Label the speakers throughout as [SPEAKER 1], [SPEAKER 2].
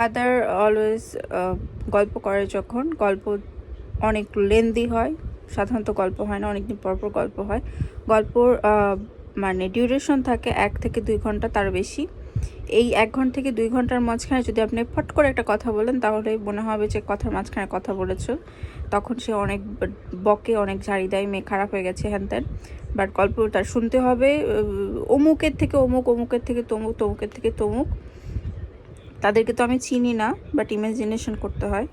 [SPEAKER 1] Father always গল্প করে, যখন গল্প অনেক লেন্দি হয়, সাধারণত গল্প হয় না, অনেকদিন পরপর গল্প হয়। গল্পর মানে ডিউরেশন থাকে 1 থেকে 2 ঘন্টা, তার বেশি। এই 1 ঘন্টা থেকে 2 ঘন্টার মাঝখানে যদি আপনি ফট করে একটা কথা বলেন, তাহলে মনে হবে যে কথার মাঝখানে কথা বলেছো। তখন সে অনেক বকে, অনেক ঝাড়ি দেয়, মেয়ে খারাপ হয়ে গেছে, হ্যান ত্যান। বাট গল্প তার শুনতে হবে অমুকের থেকে অমুক, অমুকের থেকে তমুক, তমুকের থেকে তমুক। তাদেরকে তো আমি চিনি না, বাট ইমাজিনেশন করতে হয়।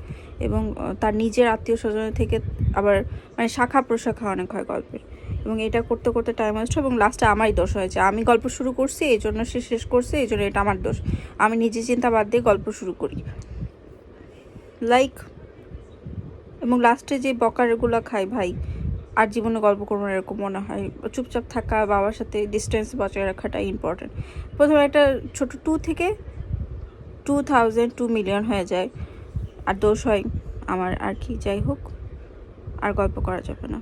[SPEAKER 1] এবং তার নিজের আত্মীয় স্বজনের থেকে আবার মানে শাখা প্রশাখা অনেক হয় গল্পের। এবং এটা করতে করতে টাইম ওয়েস্ট হয়, এবং লাস্টে আমারই দোষ হয়েছে। আমি গল্প শুরু করছি, এই জন্য সে শেষ করছে, এই জন্য এটা আমার দোষ। আমি নিজে চিন্তা বাদ দিয়ে গল্প শুরু করি, লাইক। এবং লাস্টে যে বকারগুলো খাই, ভাই আর জীবনে গল্প করবো না এরকম মনে হয়। চুপচাপ থাকা, বাবার সাথে ডিস্টেন্স বজায় রাখাটা ইম্পর্টেন্ট। প্রথমে একটা ছোট 2 থেকে 2000 2 মিলিয়ন হয়ে যায়, আর দোষ হয় আমার, আর কি। যাই হোক, আর গল্প করা যাবে না।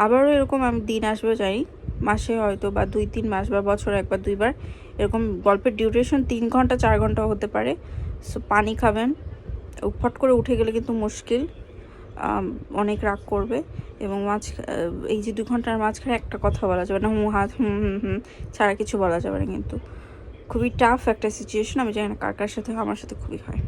[SPEAKER 1] আবারও এরকম আমি দিন আসবে জানি, মাসে হয়তো বা 2-3 মাস বা বছরে 1-2 বার এরকম গল্পের ডিউরেশন 3 ঘন্টা 4 ঘন্টা হতে পারে। সো পানি খাবেন, ফট করে উঠে গেলে কিন্তু মুশকিল, অনেক রাগ করবে। এবং এই যে 2 ঘন্টার মাঝখানে একটা কথা বলা যাবে না, হাত ছাড়া কিছু বলা যাবে না। কিন্তু খুবই টাফ একটা সিচুয়েশন, আমি জানি না কার কার সাথে, আমার সাথে খুবই হয়।